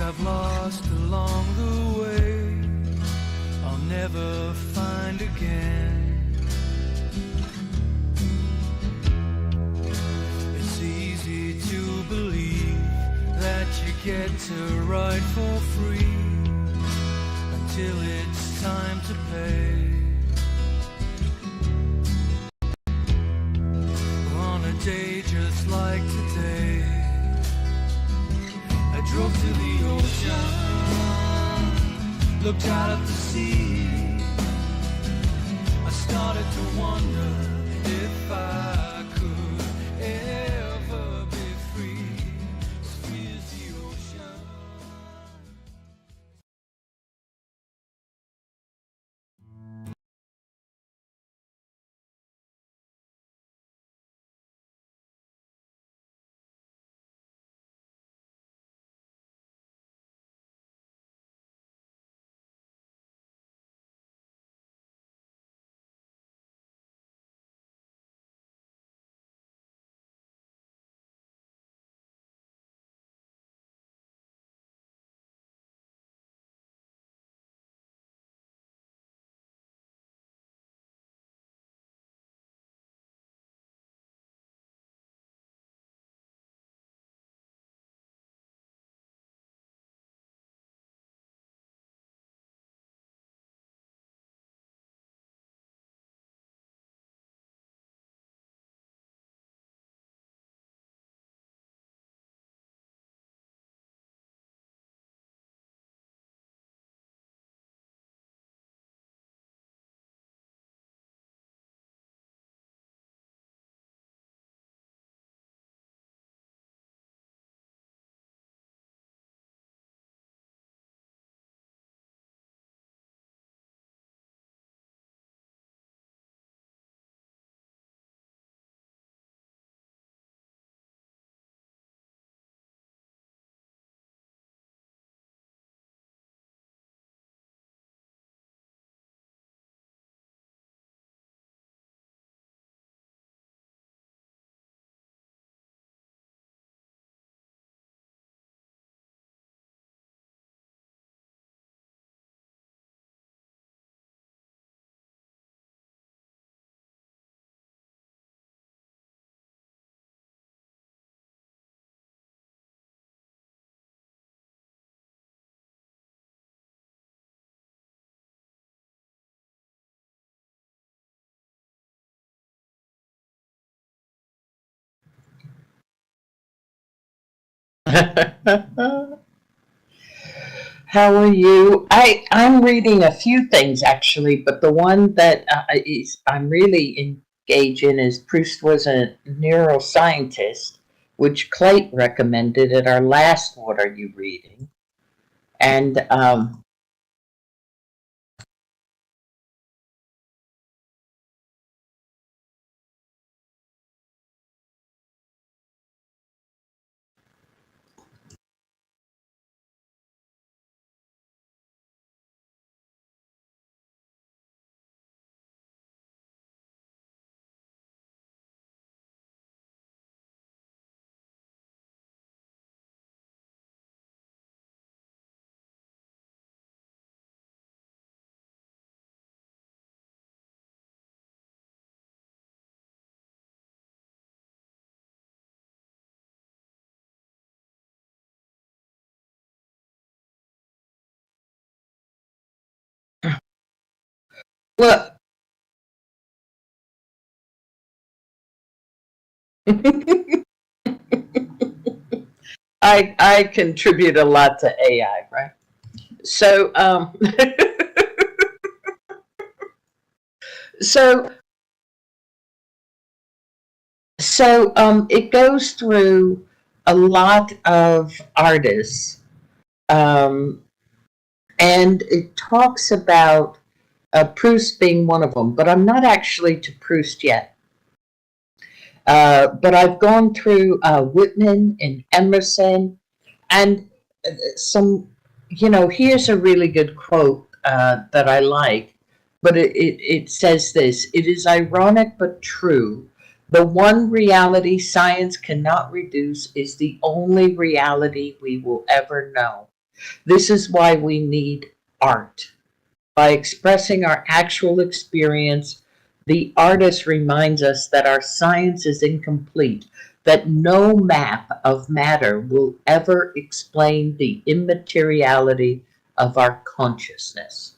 I've lost along the way, I'll never find again. It's easy to believe that you get to ride for free until it's time to pay. On a day just like today, I drove to the ocean, looked out at the sea. I started to wonder if I could ever be free as the ocean. How are you? I'm reading a few things actually, but the one that I'm really engaged in is Proust was a neuroscientist, which Clayton recommended at our last What Are You Reading? And well, I contribute a lot to AI, right? So so it goes through a lot of artists, um, and it talks about Proust being one of them. But I'm not actually to Proust yet. But I've gone through Whitman and Emerson, and some. Here's a really good quote that I like. But it says this: "It is ironic but true. The one reality science cannot reduce is the only reality we will ever know." This is why we need art. By expressing our actual experience, the artist reminds us that our science is incomplete, that no map of matter will ever explain the immateriality of our consciousness.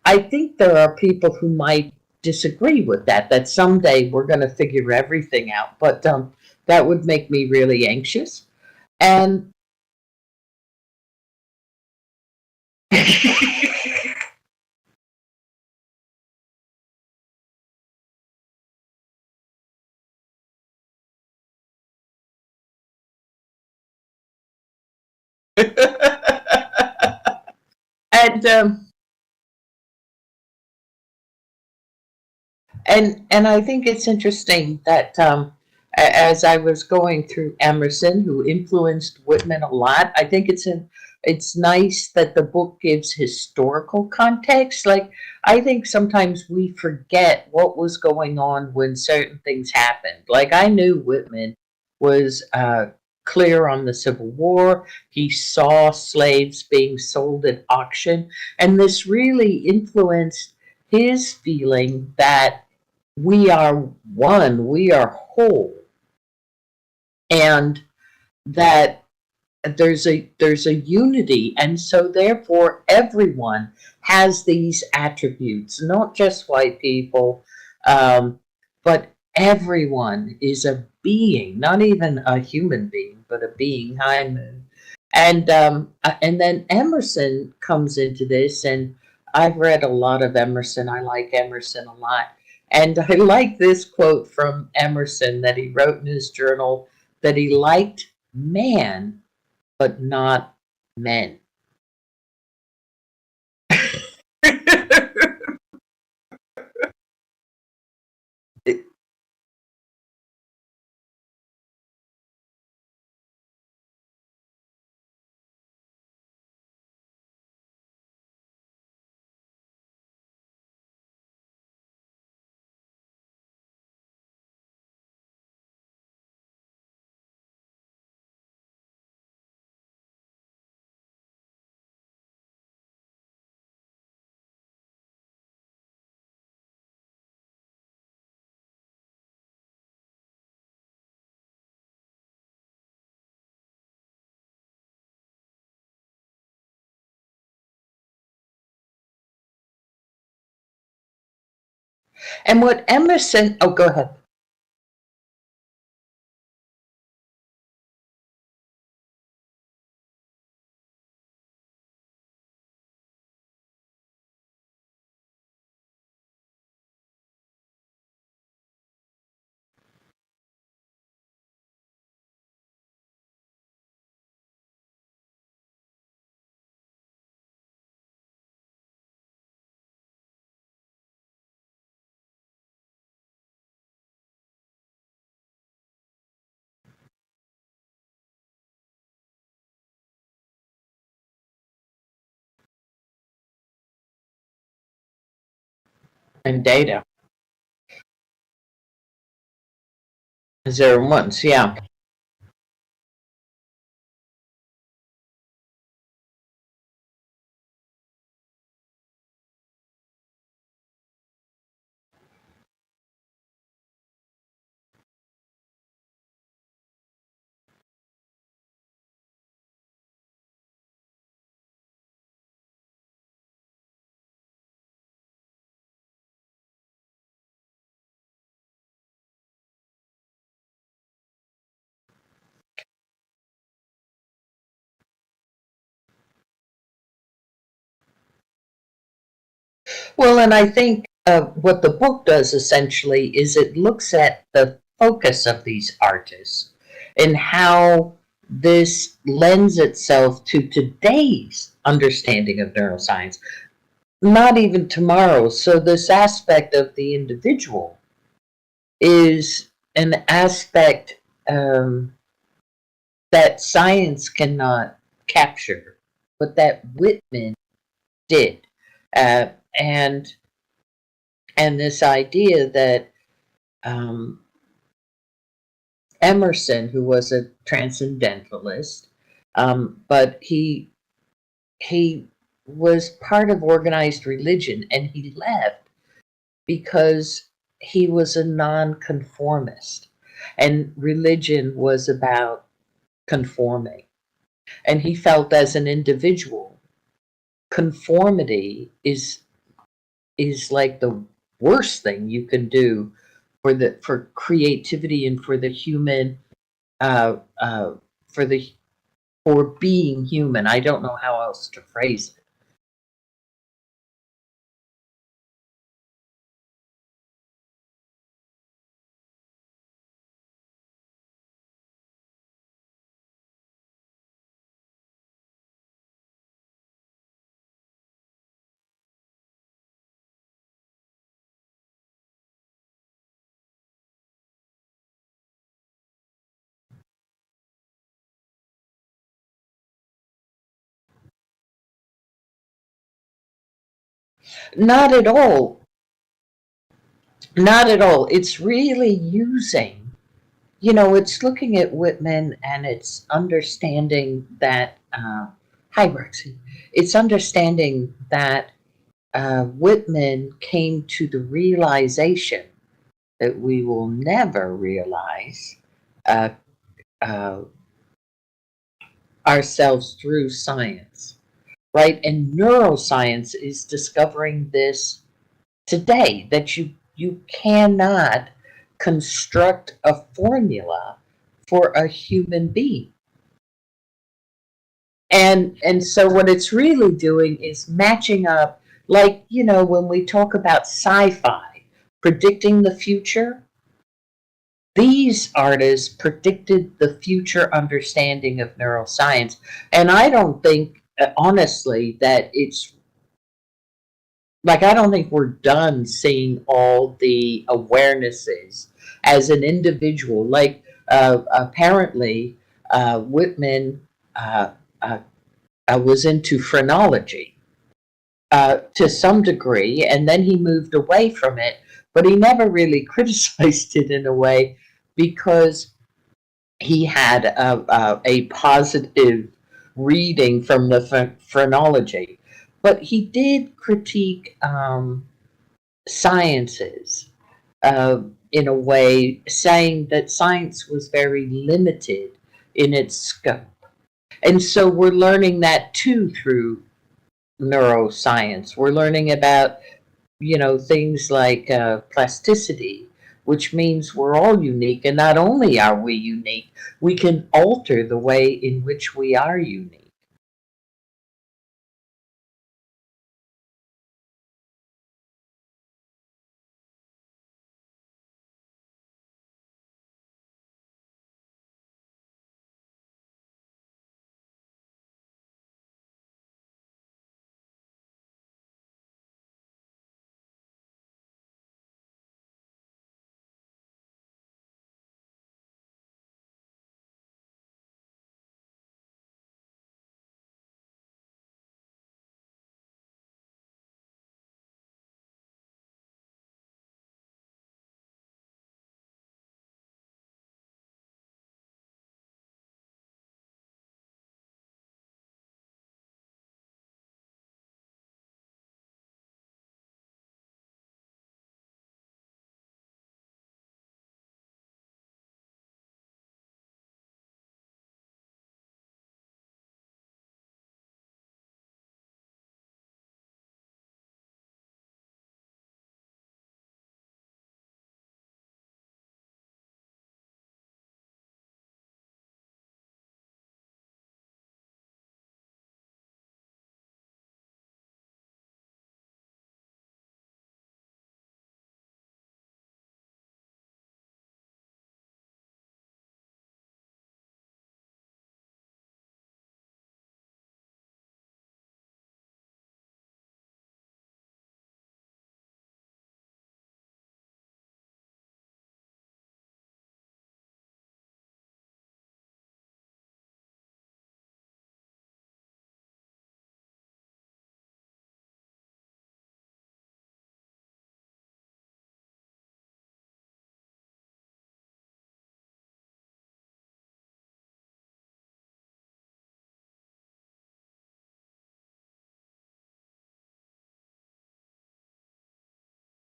I think there are people who might disagree with that, that someday we're going to figure everything out, but that would make me really anxious. And and and I think it's interesting that as I was going through Emerson, who influenced Whitman a lot, I think it's nice that the book gives historical context. Like I think sometimes we forget what was going on when certain things happened. Like I knew Whitman was clear on the Civil War. He saw slaves being sold at auction, and this really influenced his feeling that we are one, we are whole, and that there's a unity, and so therefore everyone has these attributes, not just white people, but everyone is a being, not even a human being, but a being. High moon. And then Emerson comes into this, and I've read a lot of Emerson. I like Emerson a lot. And I like this quote from Emerson that he wrote in his journal, that he liked man, but not men. And what Emerson, oh, go ahead. And data. Zero and ones, yeah. Well, and I think what the book does essentially is it looks at the focus of these artists and how this lends itself to today's understanding of neuroscience, not even tomorrow's. So, this aspect of the individual is an aspect that science cannot capture, but that Whitman did. Uh, and and this idea that um, Emerson, who was a transcendentalist, but he he was part of organized religion and he left because he was a nonconformist and religion was about conforming. And he felt as an individual, conformity is like the worst thing you can do for creativity and for the human uh, uh, for the for being human. I don't know how else to phrase it. Not at all. Not at all. It's really using, it's looking at Whitman and it's understanding that, hi, Brexy. It's understanding that Whitman came to the realization that we will never realize uh, uh, ourselves through science, right? And neuroscience is discovering this today that you cannot construct a formula for a human being. And so what it's really doing is matching up, like, when we talk about sci-fi, predicting the future, these artists predicted the future understanding of neuroscience. And I don't think, honestly, that it's like, I don't think we're done seeing all the awarenesses as an individual. Like, apparently, Whitman uh, uh, was into phrenology to some degree, and then he moved away from it, but he never really criticized it in a way because he had a positive reading from the phrenology. But he did critique sciences in a way, saying that science was very limited in its scope. And so we're learning that too through neuroscience. We're learning about, things like plasticity, which means we're all unique. And not only are we unique, we can alter the way in which we are unique.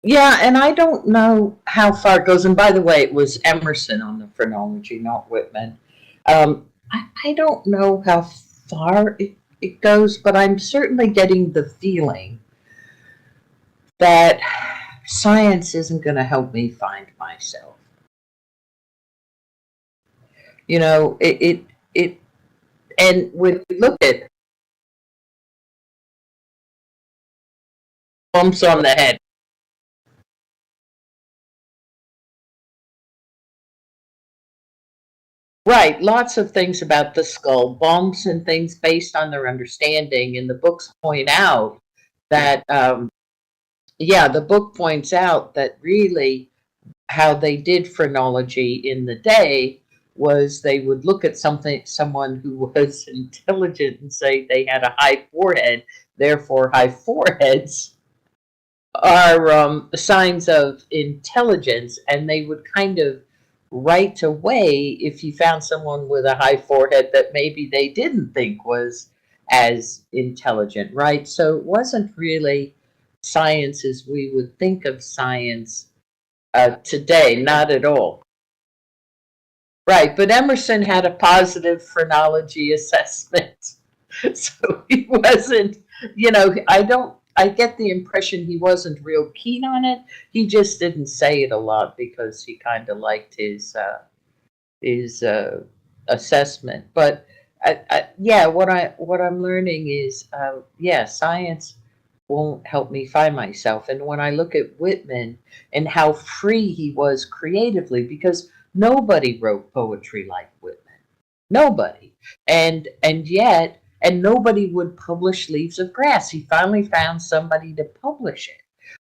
Yeah, and I don't know how far it goes. And by the way, it was Emerson on the phrenology, not Whitman. I don't know how far it goes, but I'm certainly getting the feeling that science isn't going to help me find myself. You know, and when we look at bumps on the head, right, lots of things about the skull, bumps and things based on their understanding, and the books point out that, yeah, the book points out that really how they did phrenology in the day was they would look at someone who was intelligent and say they had a high forehead, therefore high foreheads are signs of intelligence, and they would kind of right away if you found someone with a high forehead that maybe they didn't think was as intelligent, right? So it wasn't really science as we would think of science today, not at all. Right, but Emerson had a positive phrenology assessment. So he wasn't, I get the impression he wasn't real keen on it. He just didn't say it a lot because he kind of liked his assessment. But yeah, what I'm learning is, yeah, science won't help me find myself. And when I look at Whitman and how free he was creatively, because nobody wrote poetry like Whitman, nobody, and nobody would publish Leaves of Grass. He finally found somebody to publish it,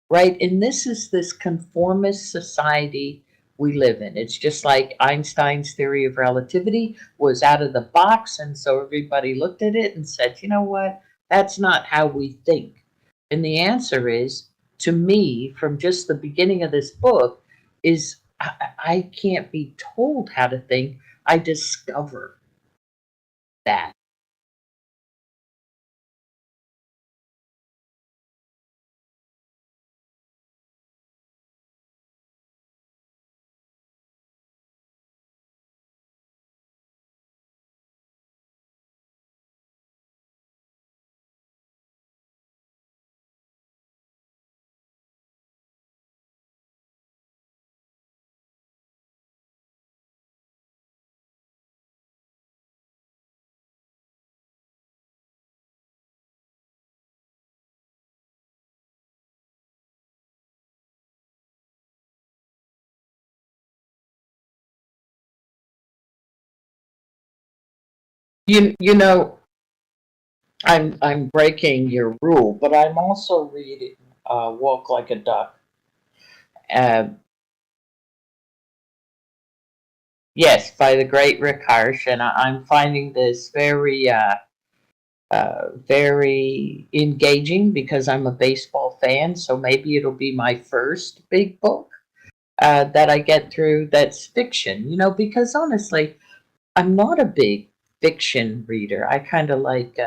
right? And this is this conformist society we live in. It's just like Einstein's theory of relativity was out of the box, and so everybody looked at it and said, you know what? That's not how we think. And the answer is, to me, from just the beginning of this book, is I can't be told how to think. I discover that. You know, I'm breaking your rule, but I'm also reading Walk Like a Duck. Uh, yes, by the great Rick Harsh, and I'm finding this very engaging because I'm a baseball fan. So maybe it'll be my first big book that I get through that's fiction. Because honestly, I'm not a big fiction reader. I kind of like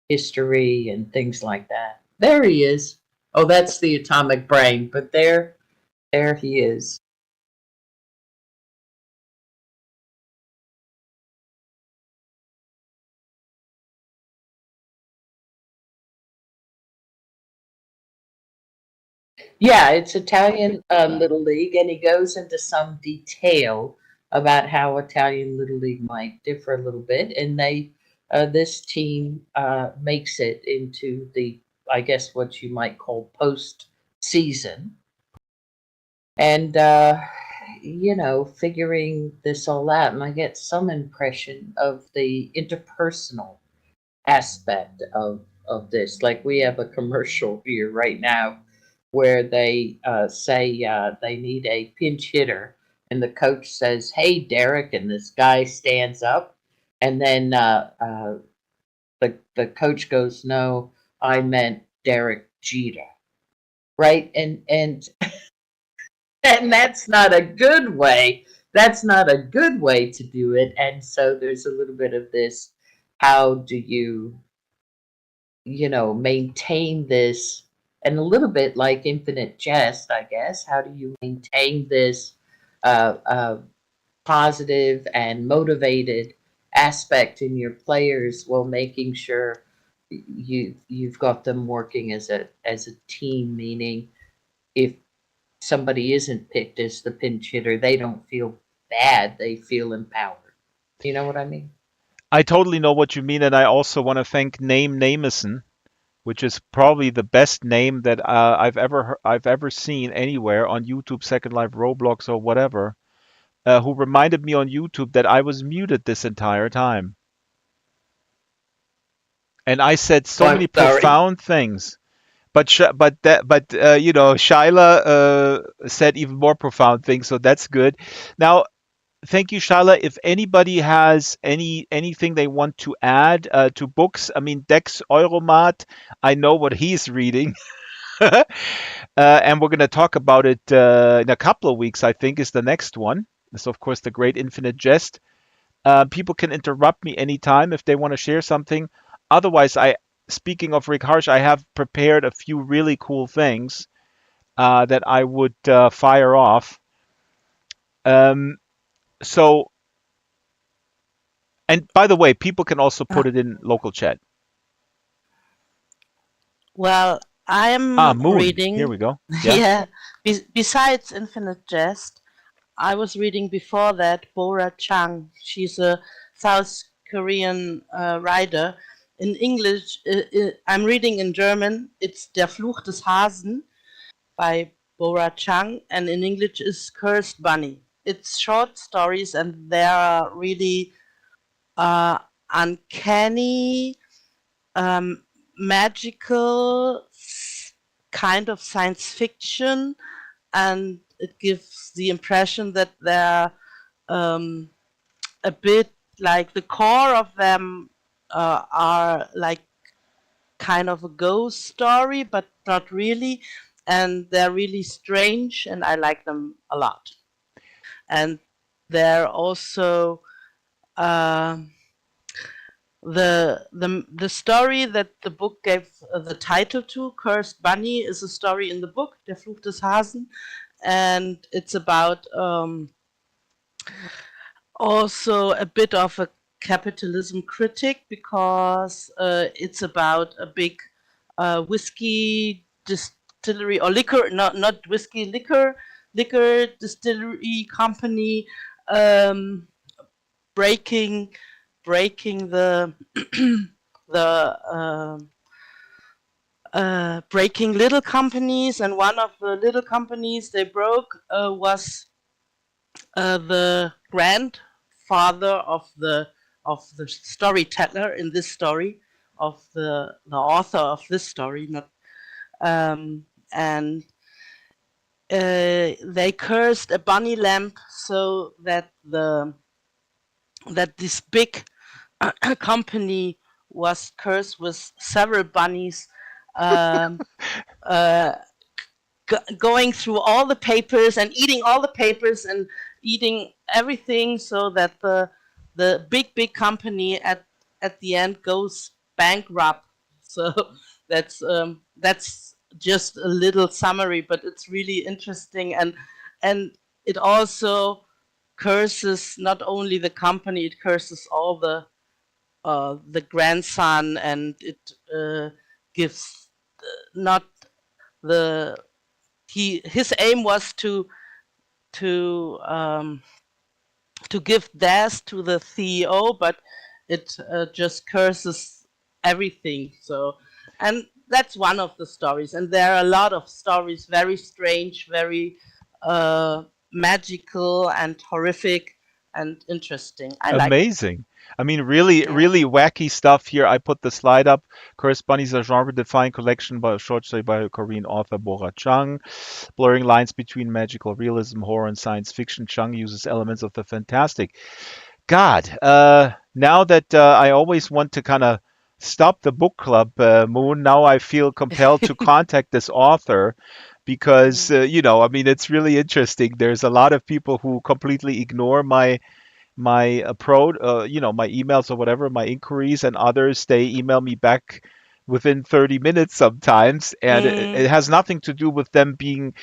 history and things like that. There he is. Oh, that's the atomic brain, but there he is. Yeah, it's Italian Little League, and he goes into some detail about how Italian Little League might differ a little bit, and this team makes it into the, I guess, what you might call post season, and figuring this all out, and I get some impression of the interpersonal aspect of this. Like we have a commercial here right now where they say they need a pinch hitter, and the coach says, "Hey, Derek," and this guy stands up, and then the coach goes, "No, I meant Derek Jeter." Right, and and that's not a good way. That's not a good way to do it. And so there's a little bit of this. How do you maintain this and a little bit like Infinite Jest, I guess. How do you maintain this positive and motivated aspect in your players while making sure you've got them working as a team, meaning if somebody isn't picked as the pinch hitter, they don't feel bad, they feel empowered. You know what I mean? I totally know what you mean, and I also want to thank Name Nameson, which is probably the best name that I've ever seen anywhere on YouTube, Second Life, Roblox, or whatever, who reminded me on YouTube that I was muted this entire time, and I said Oh, so I'm many sorry. profound things. Shyla said even more profound things, so that's good. Now, thank you, Shyla. If anybody has anything they want to add to books, I mean, Dex Euromat, I know what he's reading. And we're going to talk about it in a couple of weeks, I think, is the next one. So, of course, the Great Infinite Jest. People can interrupt me anytime if they want to share something. Otherwise, speaking of Rick Harsh, I have prepared a few really cool things that I would fire off. Um, so, and by the way, people can also Uh, put it in local chat. Well, Ah, I'm Moon. Here we reading, go. Yeah. yeah, besides Infinite Jest, I was reading before that Bora Chang. She's a South Korean writer. In English, I'm reading in German. It's Der Fluch des Hasen by Bora Chang, and in English is Cursed Bunny. It's short stories, and they are really uncanny, magical, kind of science fiction, and it gives the impression that they're a bit like the core of them are like kind of a ghost story, but not really. And they're really strange, and I like them a lot. And they're also the story that the book gave the title to, Cursed Bunny, is a story in the book, Der Fluch des Hasen, and it's about also a bit of a capitalism critic because it's about a big whiskey distillery or liquor, not whiskey, liquor distillery company um, breaking the the breaking little companies, and one of the little companies they broke was the grandfather of the storyteller in this story, of the author of this story, not and they cursed a bunny lamp so that this big company was cursed with several bunnies um, uh, going through all the papers and eating all the papers and eating everything, so that the big company at the end goes bankrupt. So that's just a little summary, but it's really interesting, and it also curses not only the company, it curses all the grandson, and it gives not the his aim was to um, to give death to the CEO, but it just curses everything. So, and that's one of the stories, and there are a lot of stories, very strange, very magical and horrific and interesting. I like them. Amazing. I mean, really, Yeah. really wacky stuff here. I put the slide up. Curse Bunny is a genre-defined collection by a short story by Korean author Bora Chung, blurring lines between magical realism, horror, and science fiction. Chung uses elements of the fantastic. God, now that I always want to kind of stop the book club, Moon, now I feel compelled to contact this author because, I mean, it's really interesting. There's a lot of people who completely ignore my my emails or whatever, my inquiries, and others they email me back within 30 minutes sometimes, and it Mm. has nothing to do with them being,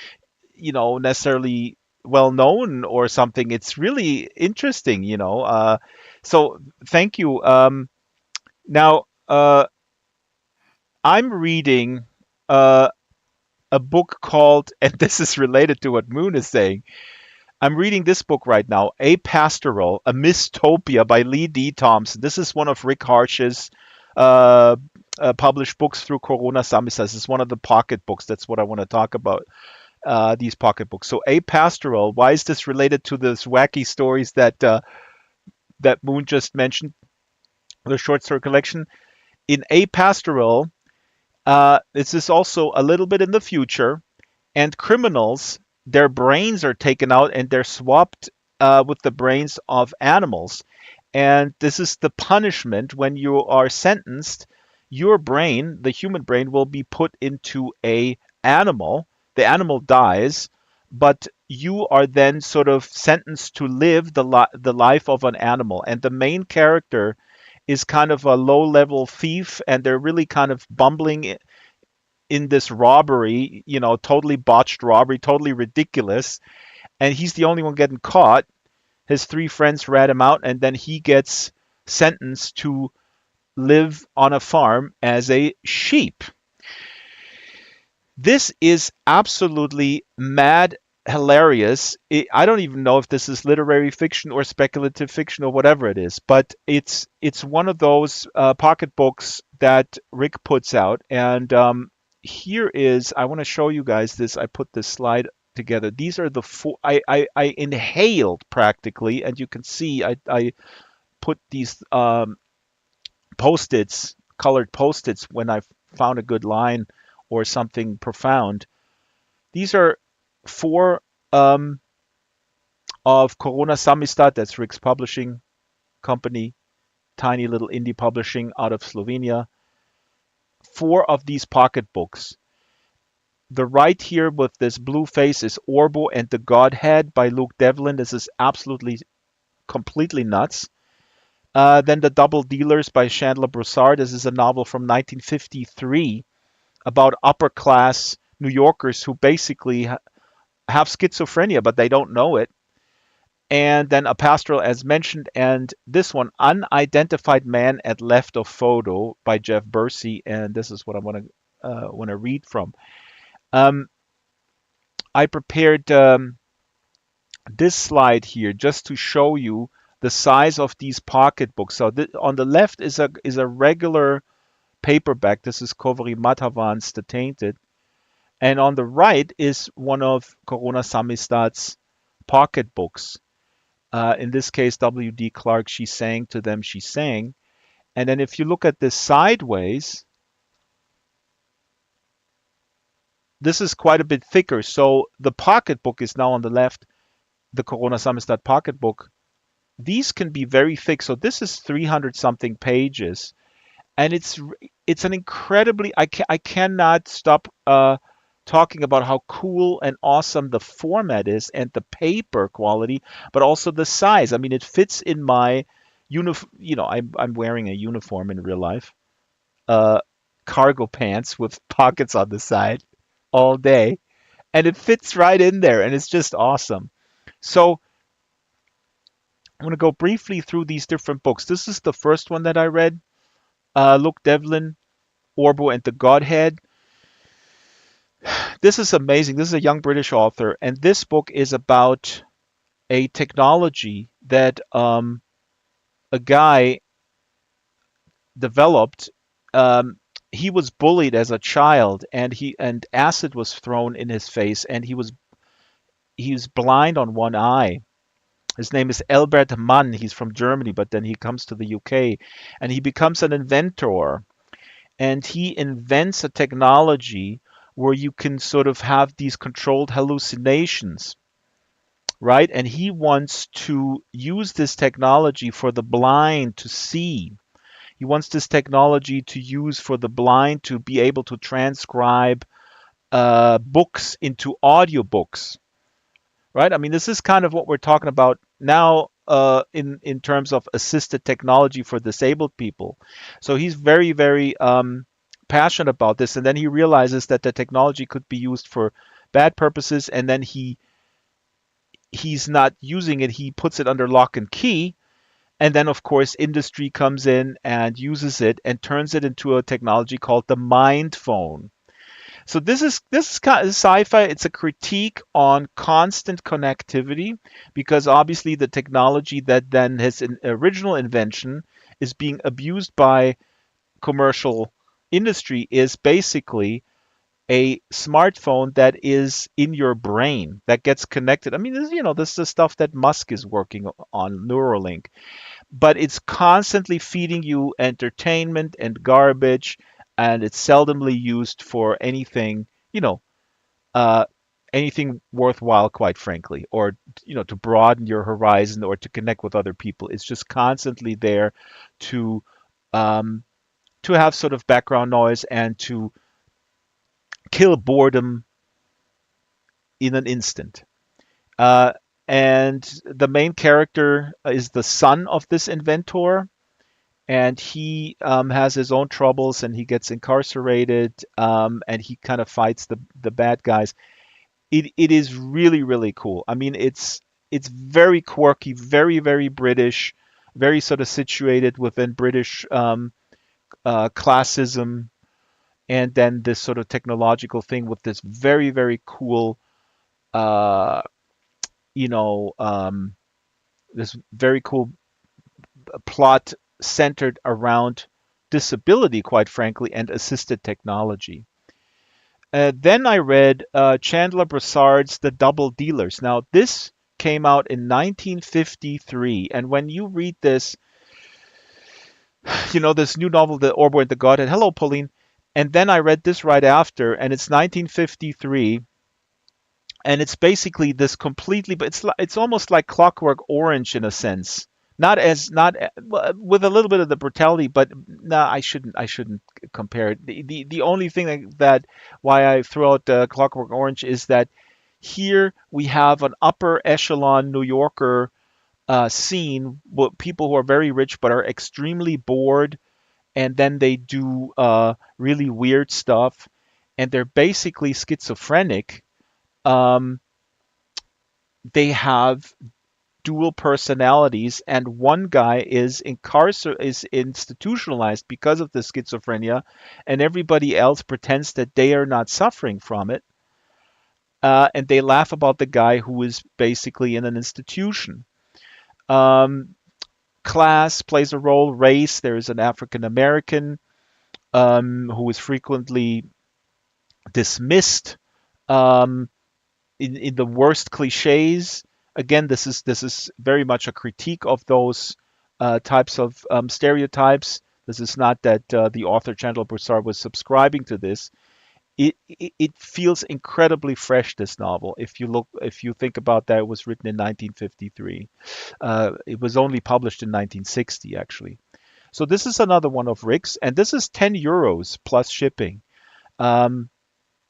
necessarily well known or something. It's really interesting, so thank you. Now, I'm reading uh, a book called, and this is related to what Moon is saying. I'm reading this book right now, A Pastoral, A Mistopia by Lee D. Thompson. This is one of Rick Harsh's uh, published books through Corona Samizdat. It's one of the pocket books. That's what I want to talk about, these pocket books. So, A Pastoral, why is this related to those wacky stories that Moon just mentioned, the short story collection? In A Pastoral, this is also a little bit in the future, and criminals, their brains are taken out and they're swapped with the brains of animals. And this is the punishment when you are sentenced. Your brain, the human brain, will be put into a animal. The animal dies, but you are then sort of sentenced to live the life of an animal. And the main character is kind of a low-level thief, and they're really kind of bumbling in this robbery, totally botched robbery, totally ridiculous. And he's the only one getting caught. His three friends rat him out, and then he gets sentenced to live on a farm as a sheep. This is absolutely mad hilarious. I don't even know if this is literary fiction or speculative fiction or whatever it is, but it's one of those pocket books that Rick puts out. And here is, I want to show you guys this. I put this slide together. These are the four I inhaled practically, and you can see I put these post-its, colored post-its, when I found a good line or something profound. These are four of Corona Samizdat. That's Rick's publishing company, tiny little indie publishing out of Slovenia. Four of these pocket books. The right here with this blue face is Orbo and the Godhead by Luke Devlin. This is absolutely, completely nuts. Then The Double Dealers by Chandler Broussard. This is a novel from 1953 about upper class New Yorkers who basically have schizophrenia, but they don't know it. And then A Pastoral, as mentioned, and this one, Unidentified Man at Left of Photo by Jeff Bursey, and this is what I want to read from. I prepared this slide here just to show you the size of these pocket books. So on the left is a regular paperback. This is Kovary Mathavan's The Tainted. And on the right is one of Corona Samizdat's pocket books. In this case, W.D. Clark, She Sang to Them, She Sang. And then if you look at this sideways, this is quite a bit thicker. So the pocket book is now on the left, the Corona Samizdat pocket book. These can be very thick. So this is 300 something pages. And it's an incredibly, I cannot stop talking about how cool and awesome the format is and the paper quality, but also the size. I mean, it fits in my uniform. I'm wearing a uniform in real life, cargo pants with pockets on the side all day, and it fits right in there, and it's just awesome. So I'm going to go briefly through these different books. This is the first one that I read, Luke Devlin, Orbo and the Godhead. This is amazing. This is a young British author, and this book is about a technology that a guy developed. He was bullied as a child, and acid was thrown in his face, and he was blind on one eye. His name is Albert Mann. He's from Germany, but then he comes to the UK, and he becomes an inventor, and he invents a technology where you can sort of have these controlled hallucinations, right? And he wants to use this technology for the blind to see. He wants this technology to use for the blind to be able to transcribe books into audiobooks, right? I mean, this is kind of what we're talking about now in terms of assisted technology for disabled people. So he's very, very passionate about this, and then he realizes that the technology could be used for bad purposes, and then he's not using it. He puts it under lock and key, and then of course industry comes in and uses it and turns it into a technology called the mind phone. So this is kind of sci-fi. It's a critique on constant connectivity, because obviously the technology that then has an original invention is being abused by commercial industry is basically a smartphone that is in your brain that gets connected. I mean, this is the stuff that Musk is working on, Neuralink, but it's constantly feeding you entertainment and garbage, and it's seldomly used for anything, uh, anything worthwhile, quite frankly, or to broaden your horizon or to connect with other people. It's just constantly there to um, to have sort of background noise and to kill boredom in an instant. Uh, and the main character is the son of this inventor, and he has his own troubles, and he gets incarcerated, and he kind of fights the bad guys. It is really really cool. I mean, it's very quirky, very very British, very sort of situated within British classism, and then this sort of technological thing with this very very cool uh, you know this very cool plot centered around disability, quite frankly, and assisted technology. Then I read Chandler Brossard's The Double Dealers. Now, this came out in 1953, and when you read this, this new novel, The Orbo and the Godhead. Hello, Pauline. And then I read this right after, and it's 1953, and it's basically this completely, but it's almost like Clockwork Orange in a sense. Not with a little bit of the brutality, but no, I shouldn't compare it. The only thing that why I throw out Clockwork Orange is that here we have an upper echelon New Yorker scene with people who are very rich but are extremely bored, and then they do really weird stuff, and they're basically schizophrenic. Um, they have dual personalities, and one guy is institutionalized because of the schizophrenia, and everybody else pretends that they are not suffering from it, and they laugh about the guy who is basically in an institution. Um, Class plays a role. Race, there is an African American who is frequently dismissed um, in the worst cliches. Again, this is very much a critique of those types of stereotypes. This is not that the author Chandler Broussard was subscribing to this. It feels incredibly fresh, this novel. If you think about that, it was written in 1953. It was only published in 1960, actually. So this is another one of Rick's, and this is 10 euros plus shipping. Um,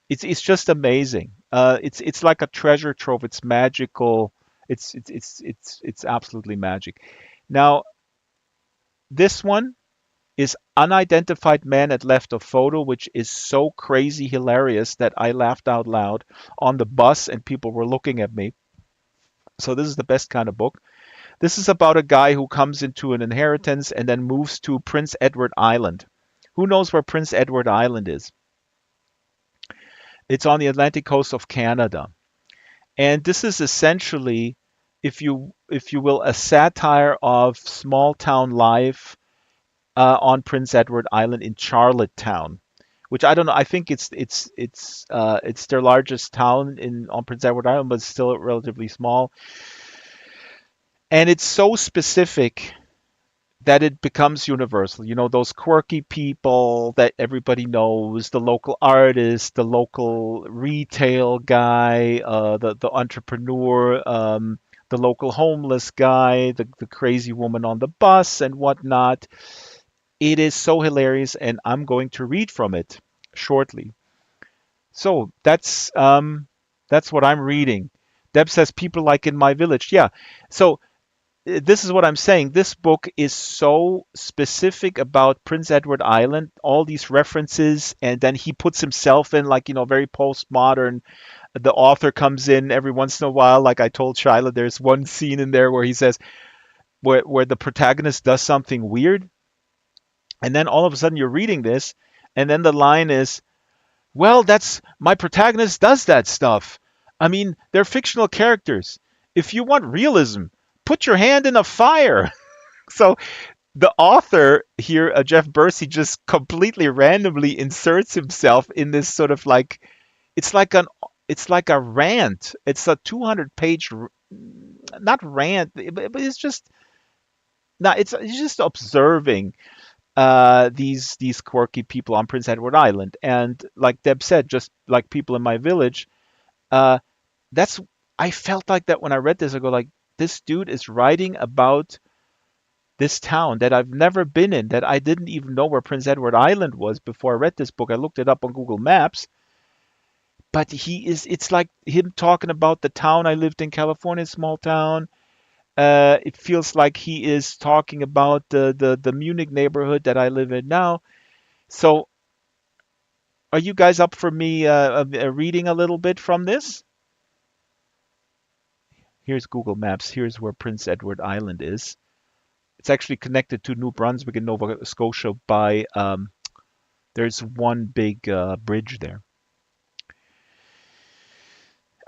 it's just amazing. It's like a treasure trove. It's magical. It's absolutely magic. Now, this one is Unidentified Man Had Left a Photo, which is so crazy hilarious that I laughed out loud on the bus and people were looking at me. So this is the best kind of book. This is about a guy who comes into an inheritance and then moves to Prince Edward Island. Who knows where Prince Edward Island is? It's on the Atlantic coast of Canada. And this is essentially, if you will, a satire of small town life on Prince Edward Island in Charlottetown, which I don't know. I think it's their largest town on Prince Edward Island, but it's still relatively small. And it's so specific that it becomes universal. Those quirky people that everybody knows, the local artist, the local retail guy, the entrepreneur, the local homeless guy, the crazy woman on the bus and whatnot. It is so hilarious, and I'm going to read from it shortly. So that's what I'm reading. Deb says people like in my village. Yeah. So this is what I'm saying. This book is so specific about Prince Edward Island, all these references, and then he puts himself in, like, very postmodern. The author comes in every once in a while. Like I told Shyla, there's one scene in there where he says, where the protagonist does something weird, and then all of a sudden you're reading this, and then the line is, well, that's my protagonist does that stuff. I mean, they're fictional characters. If you want realism, put your hand in a fire. So the author here, Jeff Bursey, just completely randomly inserts himself in this sort of like, it's like an it's like a rant. It's a 200-page, not rant, but it's just not. It's just observing these quirky people on Prince Edward Island, and like Deb said, just like people in my village. Uh, that's I felt like that when I read this. I go like, this dude is writing about this town that I've never been in, that I didn't even know where Prince Edward Island was before I read this book. I looked it up on Google Maps, but it's like him talking about the town I lived in, California, small town. It feels like he is talking about the Munich neighborhood that I live in now. So, are you guys up for me reading a little bit from this? Here's Google Maps. Here's where Prince Edward Island is. It's actually connected to New Brunswick and Nova Scotia by there's one big bridge there.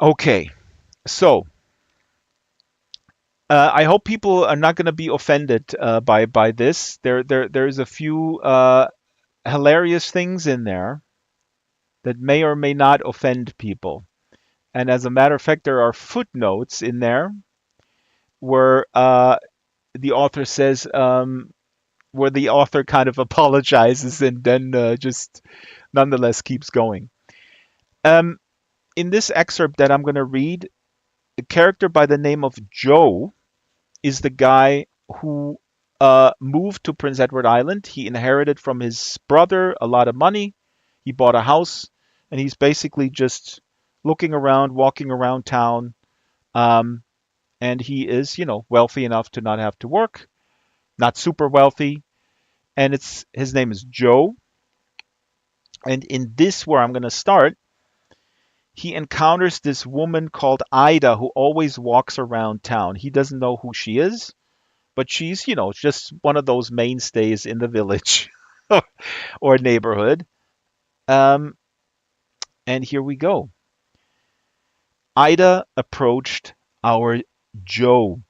Okay, so I hope people are not going to be offended by this. There's a few hilarious things in there that may or may not offend people. And as a matter of fact, there are footnotes in there where the author says, where the author kind of apologizes and then just nonetheless keeps going. In this excerpt that I'm going to read, a character by the name of Joe is the guy who moved to Prince Edward Island. He inherited from his brother a lot of money. He bought a house, and he's basically just looking around, walking around town. And he is, wealthy enough to not have to work, not super wealthy. And his name is Joe. And in this, where I'm going to start, he encounters this woman called Ida who always walks around town. He doesn't know who she is, but she's, just one of those mainstays in the village or neighborhood. And here we go. Ida approached our Joe.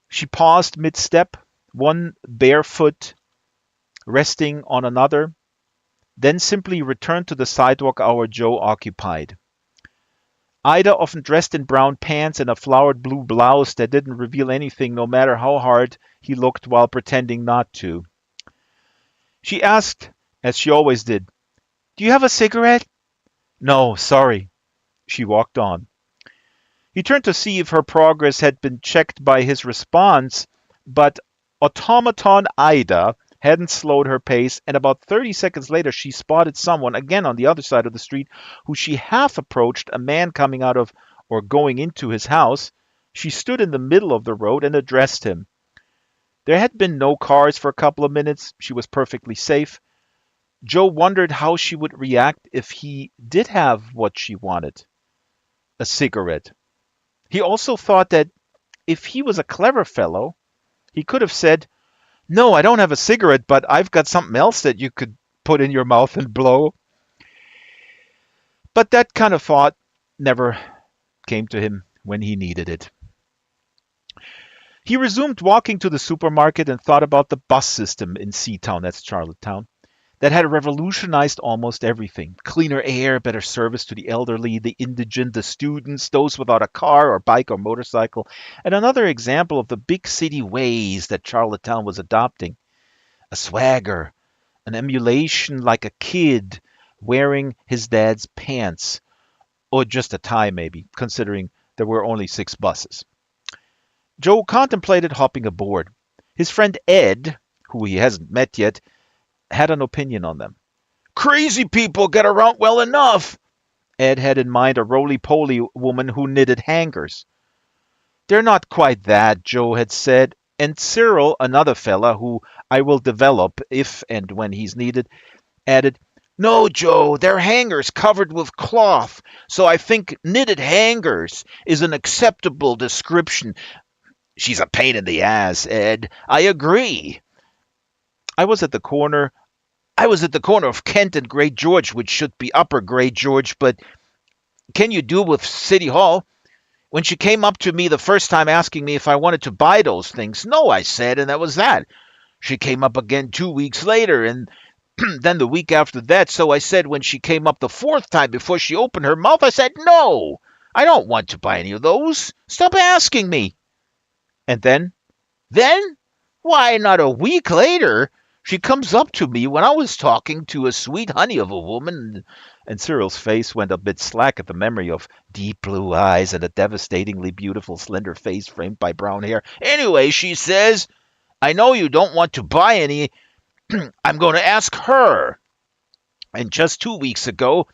She paused mid-step, one bare foot resting on another, then simply returned to the sidewalk our Joe occupied. Ida, often dressed in brown pants and a flowered blue blouse that didn't reveal anything no matter how hard he looked while pretending not to. She asked, as she always did, "Do you have a cigarette?" "No, sorry." She walked on. He turned to see if her progress had been checked by his response, but automaton Ida hadn't slowed her pace, and about 30 seconds later she spotted someone, again on the other side of the street, who she half approached, a man coming out of or going into his house. She stood in the middle of the road and addressed him. There had been no cars for a couple of minutes. She was perfectly safe. Joe wondered how she would react if he did have what she wanted, a cigarette. He also thought that if he was a clever fellow, he could have said, "No, I don't have a cigarette, but I've got something else that you could put in your mouth and blow." But that kind of thought never came to him when he needed it. He resumed walking to the supermarket and thought about the bus system in Seatown, that's Charlottetown, that had revolutionized almost everything. Cleaner air, better service to the elderly, the indigent, the students, those without a car or bike or motorcycle, and another example of the big city ways that Charlottetown was adopting. A swagger, an emulation like a kid wearing his dad's pants, or just a tie maybe, considering there were only 6 buses. Joe contemplated hopping aboard. His friend Ed, who he hasn't met yet, had an opinion on them. "Crazy people get around well enough." Ed had in mind a roly-poly woman who knitted hangers. They're not quite that, Joe had said, and Cyril, another fella who I will develop if and when he's needed, added, No, Joe, they're hangers covered with cloth, so I think knitted hangers is an acceptable description. She's a pain in the ass, Ed. I agree. I was at the corner. I was at the corner of Kent and Great George, which should be Upper Great George, but can you do with City Hall? When she came up to me the first time asking me if I wanted to buy those things, no, I said, and that was that. She came up again 2 weeks later, and then the week after that, so I said when she came up the fourth time before she opened her mouth, I said, no, I don't want to buy any of those. Stop asking me. And then, why, not a week later, she comes up to me when I was talking to a sweet honey of a woman, and Cyril's face went a bit slack at the memory of deep blue eyes and a devastatingly beautiful slender face framed by brown hair. Anyway, she says, I know you don't want to buy any. I'm going to ask her. And just 2 weeks ago,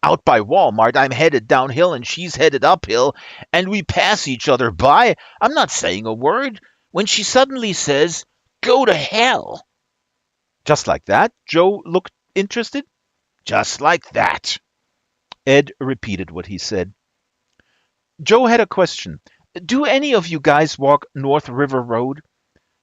out by Walmart, I'm headed downhill and she's headed uphill, and we pass each other by. I'm not saying a word when she suddenly says, Go to hell. Just like that? Joe looked interested. Just like that. Ed repeated what he said. Joe had a question. Do any of you guys walk North River Road?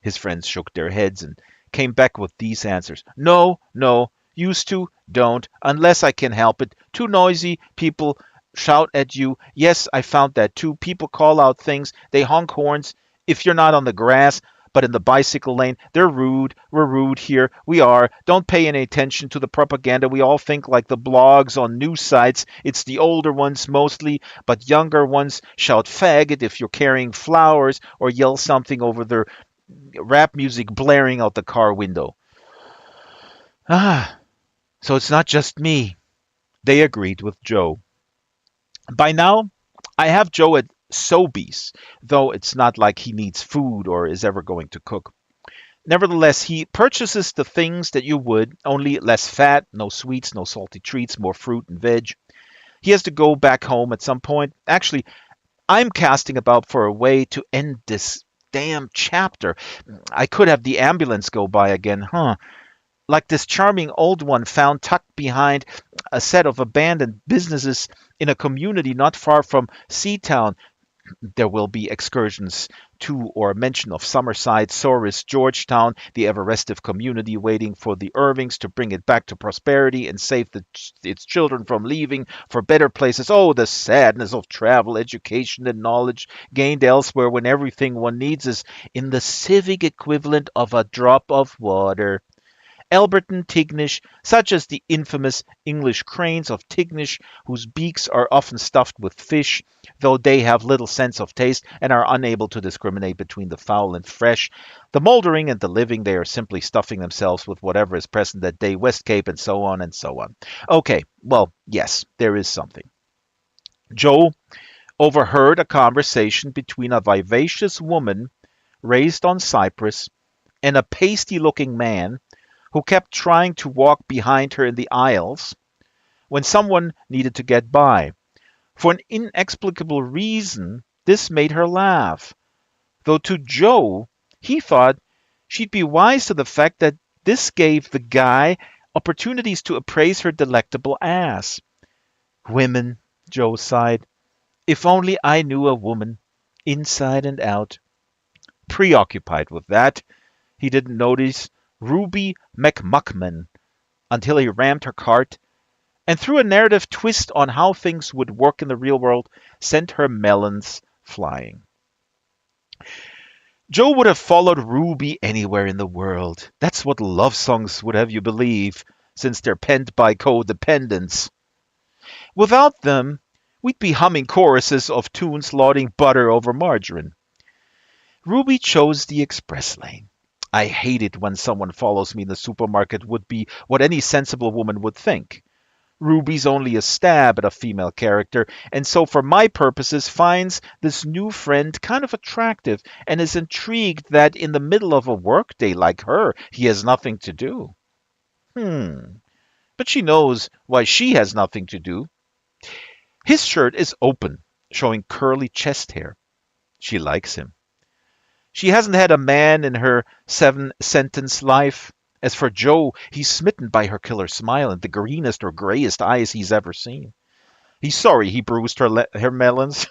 His friends shook their heads and came back with these answers. No, no. Used to, don't, unless I can help it. Too noisy, people shout at you. Yes, I found that too. People call out things. They honk horns. If you're not on the grass, but in the bicycle lane, they're rude. We're rude here. We are. Don't pay any attention to the propaganda. We all think like the blogs on news sites. It's the older ones mostly, but younger ones shout faggot if you're carrying flowers or yell something over their rap music blaring out the car window. So it's not just me. They agreed with Joe. By now, I have Joe at Sobeys, though it's not like he needs food or is ever going to cook. Nevertheless, he purchases the things that you would, only less fat, no sweets, no salty treats, more fruit and veg. He has to go back home at some point. Actually, I'm casting about for a way to end this damn chapter. I could have the ambulance go by again, like this charming old one found tucked behind a set of abandoned businesses in a community not far from Seatown. There will be excursions to or mention of Summerside, Souris, Georgetown, the ever-restive community waiting for the Irvings to bring it back to prosperity and save its children from leaving for better places. Oh, the sadness of travel, education, and knowledge gained elsewhere when everything one needs is in the civic equivalent of a drop of water. Alberton Tignish, such as the infamous English cranes of Tignish, whose beaks are often stuffed with fish, though they have little sense of taste and are unable to discriminate between the foul and fresh. The mouldering and the living, they are simply stuffing themselves with whatever is present that day, West Cape, and so on and so on. Okay, well, yes, there is something. Joe overheard a conversation between a vivacious woman raised on Cyprus and a pasty-looking man who kept trying to walk behind her in the aisles when someone needed to get by. For an inexplicable reason, this made her laugh, though to Joe, he thought she'd be wise to the fact that this gave the guy opportunities to appraise her delectable ass. Women, Joe sighed. If only I knew a woman, inside and out. Preoccupied with that, he didn't notice Ruby McMuckman until he rammed her cart and through a narrative twist on how things would work in the real world, sent her melons flying. Joe would have followed Ruby anywhere in the world. That's what love songs would have you believe, since they're penned by codependents. Without them, we'd be humming choruses of tunes lauding butter over margarine. Ruby chose the express lane. I hate it when someone follows me in the supermarket would be what any sensible woman would think. Ruby's only a stab at a female character, and so for my purposes finds this new friend kind of attractive and is intrigued that in the middle of a workday like her, he has nothing to do. But she knows why she has nothing to do. His shirt is open, showing curly chest hair. She likes him. She hasn't had a man in her 7-sentence life. As for Joe, he's smitten by her killer smile and the greenest or grayest eyes he's ever seen. He's sorry he bruised her melons.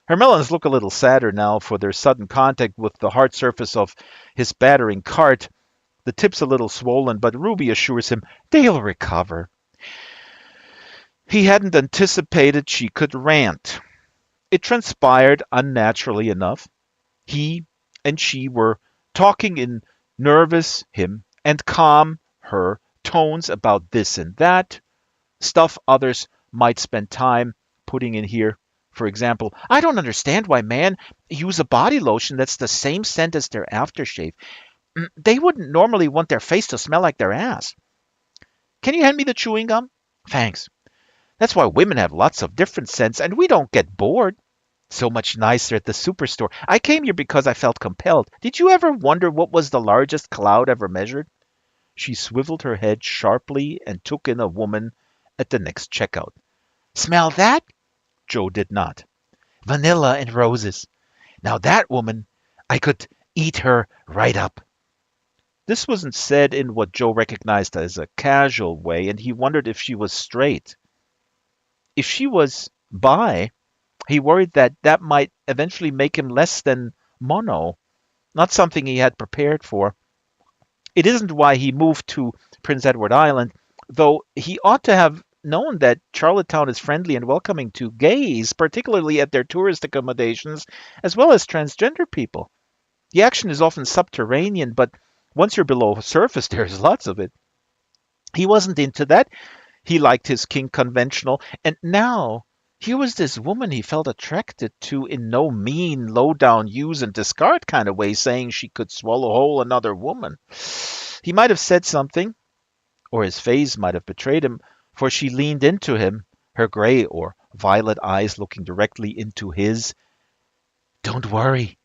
Her melons look a little sadder now for their sudden contact with the hard surface of his battering cart. The tip's a little swollen, but Ruby assures him they'll recover. He hadn't anticipated she could rant. It transpired unnaturally enough. He and she were talking in nervous, him, and calm, her, tones about this and that, stuff others might spend time putting in here. For example, I don't understand why men use a body lotion that's the same scent as their aftershave. They wouldn't normally want their face to smell like their ass. Can you hand me the chewing gum? Thanks. That's why women have lots of different scents and we don't get bored. So much nicer at the superstore. I came here because I felt compelled. Did you ever wonder what was the largest cloud ever measured? She swiveled her head sharply and took in a woman at the next checkout. Smell that? Joe did not. Vanilla and roses. Now that woman, I could eat her right up. This wasn't said in what Joe recognized as a casual way, and he wondered if she was straight. If she was bi, he worried that that might eventually make him less than mono, not something he had prepared for. It isn't why he moved to Prince Edward Island, though he ought to have known that Charlottetown is friendly and welcoming to gays, particularly at their tourist accommodations, as well as transgender people. The action is often subterranean, but once you're below surface, there's lots of it. He wasn't into that. He liked his kink conventional, and now here was this woman he felt attracted to in no mean, low-down, use and discard kind of way, saying she could swallow whole another woman. He might have said something, or his face might have betrayed him, for she leaned into him, her gray or violet eyes looking directly into his. Don't worry,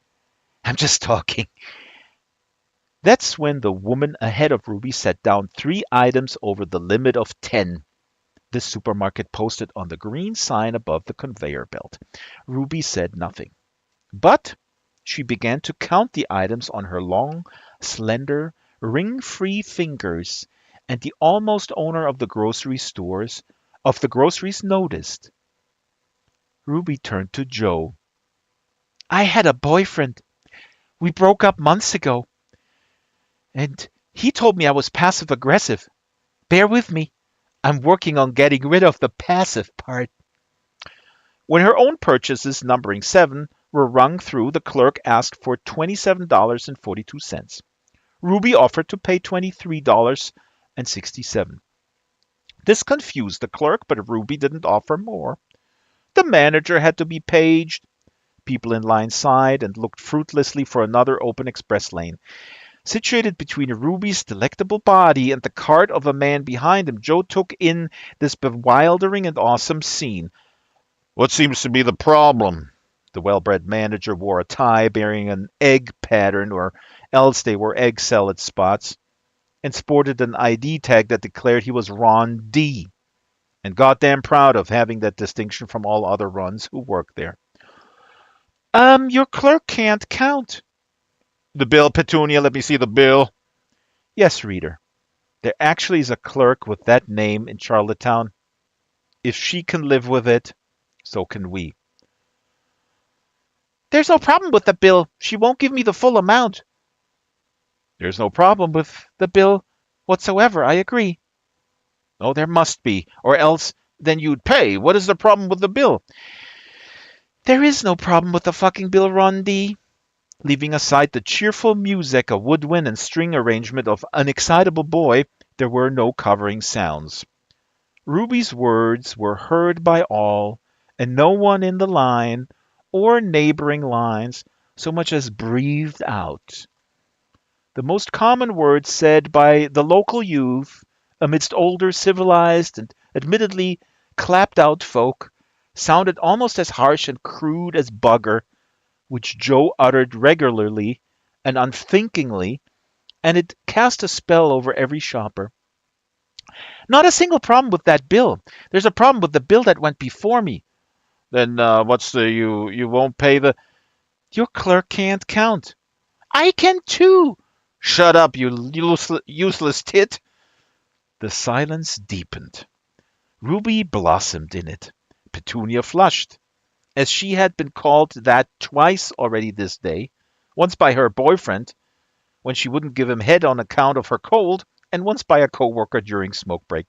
I'm just talking. That's when the woman ahead of Ruby set down 3 items over the limit of 10. The supermarket posted on the green sign above the conveyor belt. Ruby said nothing. But she began to count the items on her long, slender, ring-free fingers, and the almost owner of the groceries noticed. Ruby turned to Joe. I had a boyfriend. We broke up months ago. And he told me I was passive-aggressive. Bear with me. I'm working on getting rid of the passive part. When her own purchases, numbering 7, were rung through, the clerk asked for $27.42. Ruby offered to pay $23.67. This confused the clerk, but Ruby didn't offer more. The manager had to be paged. People in line sighed and looked fruitlessly for another open express lane. Situated between Ruby's delectable body and the cart of a man behind him, Joe took in this bewildering and awesome scene. What seems to be the problem? The well-bred manager wore a tie bearing an egg pattern, or else they were egg salad spots, and sported an ID tag that declared he was Ron D. And goddamn proud of having that distinction from all other Rons who worked there. Your clerk can't count. The bill, Petunia, let me see the bill. Yes, reader. There actually is a clerk with that name in Charlottetown. If she can live with it, so can we. There's no problem with the bill. She won't give me the full amount. There's no problem with the bill whatsoever, I agree. Oh, there must be, or else then you'd pay. What is the problem with the bill? There is no problem with the fucking bill, Ron D. Leaving aside the cheerful music, a woodwind and string arrangement of An Excitable Boy, there were no covering sounds. Ruby's words were heard by all, and no one in the line or neighboring lines so much as breathed out. The most common words said by the local youth, amidst older, civilized, and admittedly clapped-out folk, sounded almost as harsh and crude as bugger, which Joe uttered regularly and unthinkingly, and it cast a spell over every shopper. Not a single problem with that bill. There's a problem with the bill that went before me. Then what's the you won't pay the... Your clerk can't count. I can too. Shut up, you useless tit. The silence deepened. Ruby blossomed in it. Petunia flushed, as she had been called that twice already this day, once by her boyfriend, when she wouldn't give him head on account of her cold, and once by a coworker during smoke break.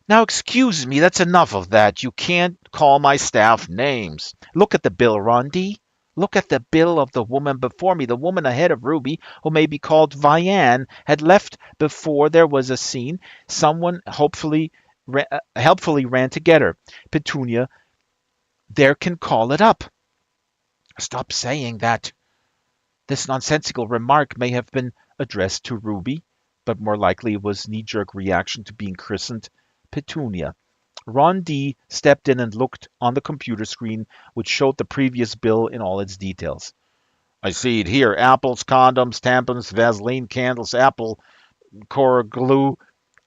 Now, excuse me, that's enough of that. You can't call my staff names. Look at the bill, Rondi. Look at the bill of the woman before me. The woman ahead of Ruby, who may be called Vianne, had left before there was a scene. Someone helpfully ran to get her. Petunia, there can call it up. Stop saying that. This nonsensical remark may have been addressed to Ruby, but more likely it was knee-jerk reaction to being christened Petunia. Ron D stepped in and looked on the computer screen, which showed the previous bill in all its details. I see it here. Apples, condoms, tampons, Vaseline, candles, apple, core glue.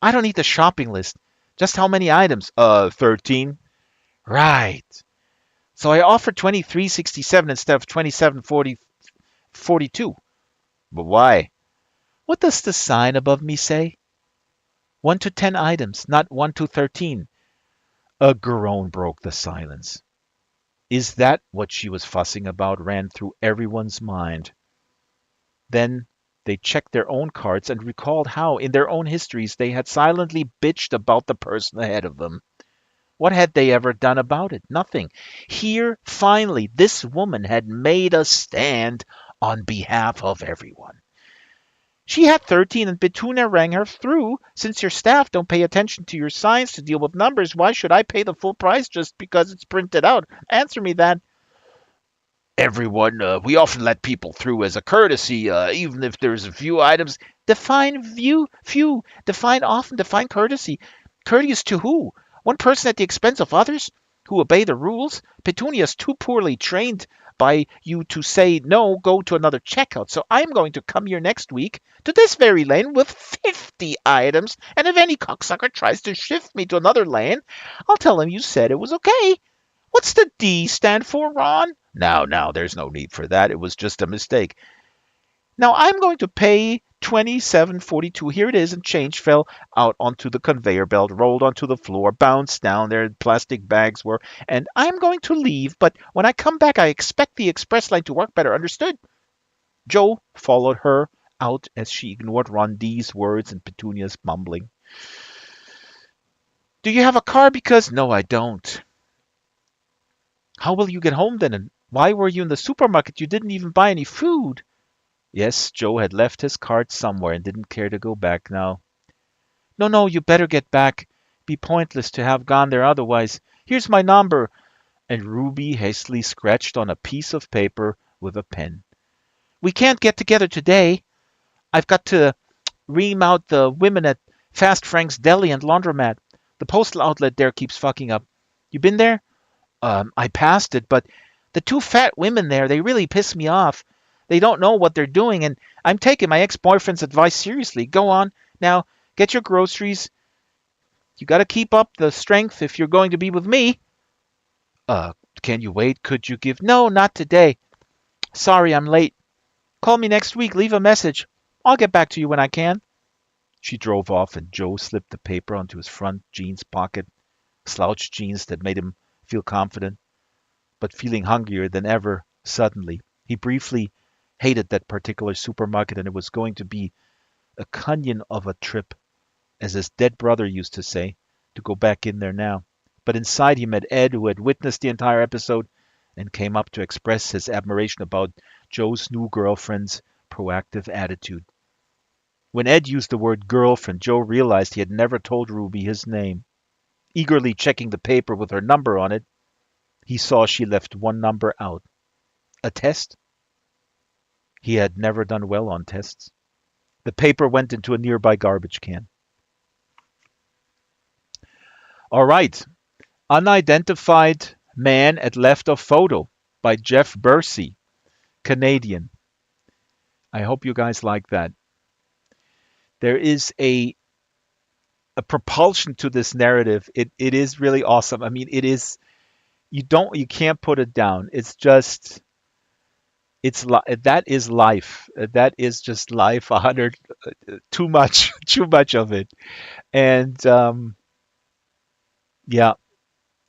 I don't need the shopping list. Just how many items? 13. Right. So I offered 23.67 instead of 27.42. But why? What does the sign above me say? 1 to 10 items, not 1 to 13. A groan broke the silence. Is that what she was fussing about? Ran through everyone's mind. Then they checked their own cards and recalled how, in their own histories, they had silently bitched about the person ahead of them. What had they ever done about it? Nothing. Here, finally, this woman had made a stand on behalf of everyone. She had 13 and Petunia rang her through. Since your staff don't pay attention to your signs to deal with numbers, why should I pay the full price just because it's printed out? Answer me that. Everyone, we often let people through as a courtesy, even if there's a few items. Define few. Define often. Define courtesy. Courteous to who? One person at the expense of others who obey the rules? Petunia's too poorly trained by you to say, no, go to another checkout. So I'm going to come here next week to this very lane with 50 items. And if any cocksucker tries to shift me to another lane, I'll tell him you said it was okay. What's the D stand for, Ron? Now, there's no need for that. It was just a mistake. Now I'm going to pay $27.42. Here it is, and change fell out onto the conveyor belt, rolled onto the floor, bounced down there, plastic bags were, and I'm going to leave, but when I come back, I expect the express line to work better. Understood? Joe followed her out as she ignored Ron D's words and Petunia's mumbling. Do you have a car? Because no, I don't. How will you get home then? And why were you in the supermarket? You didn't even buy any food. Yes, Joe had left his cart somewhere and didn't care to go back now. No, you better get back. Be pointless to have gone there otherwise. Here's my number. And Ruby hastily scratched on a piece of paper with a pen. We can't get together today. I've got to ream out the women at Fast Frank's Deli and Laundromat. The postal outlet there keeps fucking up. You been there? I passed it, but the two fat women there, they really piss me off. They don't know what they're doing, and I'm taking my ex-boyfriend's advice seriously. Go on. Now, get your groceries. You got to keep up the strength if you're going to be with me. Can you wait? Could you give... No, not today. Sorry, I'm late. Call me next week. Leave a message. I'll get back to you when I can. She drove off, and Joe slipped the paper onto his front jeans pocket, slouched jeans that made him feel confident, but feeling hungrier than ever suddenly. He briefly hated that particular supermarket, and it was going to be a canyon of a trip, as his dead brother used to say, to go back in there now. But inside he met Ed, who had witnessed the entire episode, and came up to express his admiration about Joe's new girlfriend's proactive attitude. When Ed used the word girlfriend, Joe realized he had never told Ruby his name. Eagerly checking the paper with her number on it, he saw she left one number out. A test? He had never done well on tests. The paper went into a nearby garbage can. All right. Unidentified Man at Left of Photo by Jeff Bursey, Canadian. I hope you guys like that. There is a propulsion to this narrative. It is really awesome. I mean, it is, you can't put it down. It's just that is life. That is just life. 100, too much, too much of it. And yeah,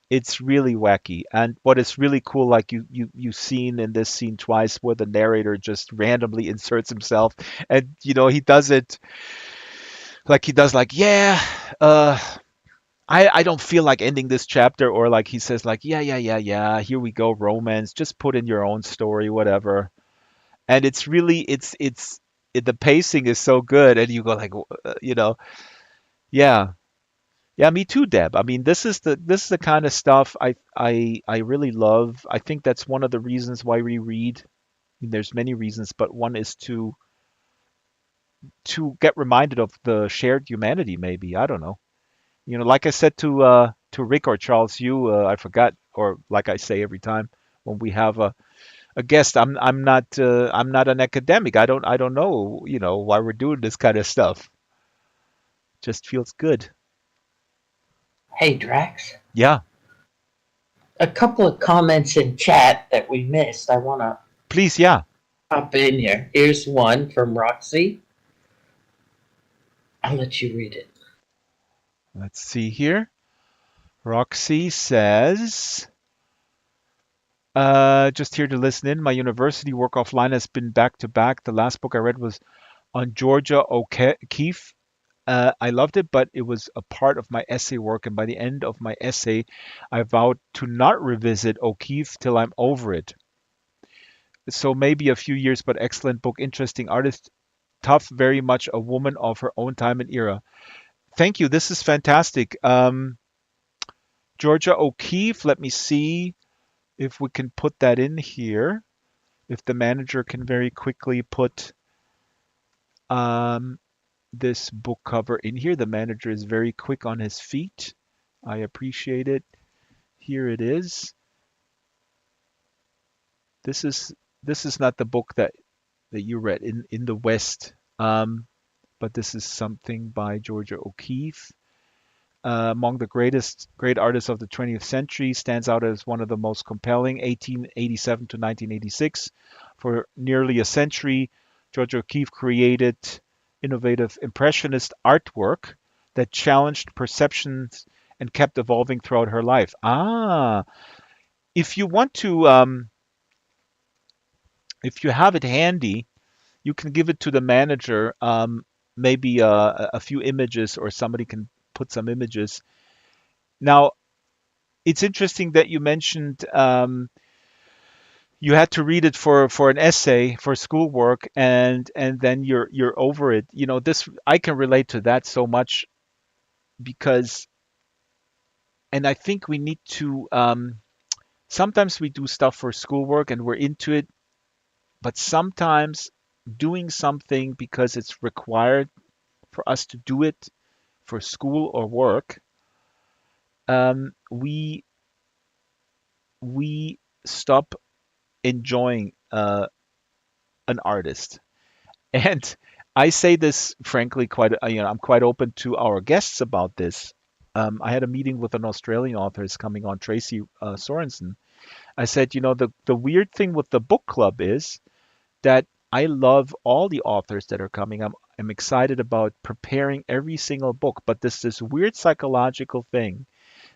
it's really wacky. And what is really cool, like you've seen in this scene twice, where the narrator just randomly inserts himself, and he does it like yeah, uh, I don't feel like ending this chapter, or like he says like yeah, here we go, romance. Just put in your own story, whatever. And it's really the pacing is so good, and you go like, yeah. Yeah, me too, Deb. I mean, this is the kind of stuff I really love. I think that's one of the reasons why we read. I mean, there's many reasons, but one is to get reminded of the shared humanity. Maybe, I don't know. Like I said to Rick or Charles, I forgot, or like I say every time when we have a guest, I'm not an academic. I don't know why we're doing this kind of stuff. Just feels good. Hey, Drax. Yeah, A couple of comments in chat that we missed. I want to please, yeah. pop in here. Here's one from Roxy. I'll let you read it. Let's see here. Roxy says, just here to listen in. My university work offline has been back to back. The last book I read was on Georgia O'Keeffe. I loved it, but it was a part of my essay work, and by the end of my essay, I vowed to not revisit O'Keeffe till I'm over it. So maybe a few years, but excellent book, interesting artist, tough, very much a woman of her own time and era. Thank you. This is fantastic. Georgia O'Keeffe, let me see if we can put that in here. If the manager can very quickly put um, this book cover in here. The manager is very quick on his feet. I appreciate it. Here it is. This is this is not the book that you read in the West, but this is something by Georgia O'Keeffe. Among the great artists of the 20th century, stands out as one of the most compelling, 1887 to 1986. For nearly a century, Georgia O'Keeffe created innovative impressionist artwork that challenged perceptions and kept evolving throughout her life. If you want to, if you have it handy, you can give it to the manager. Maybe a few images, or somebody can put some images. Now, it's interesting that you mentioned you had to read it for an essay for schoolwork, and then you're over it. This, I can relate to that so much, because, and I think we need to, sometimes we do stuff for schoolwork and we're into it, but sometimes doing something because it's required for us to do it for school or work, we stop enjoying an artist. And I say this frankly, I'm quite open to our guests about this. I had a meeting with an Australian author who's coming on, Tracy Sorensen. I said, the weird thing with the book club is that I love all the authors that are coming. I'm excited about preparing every single book, but this weird psychological thing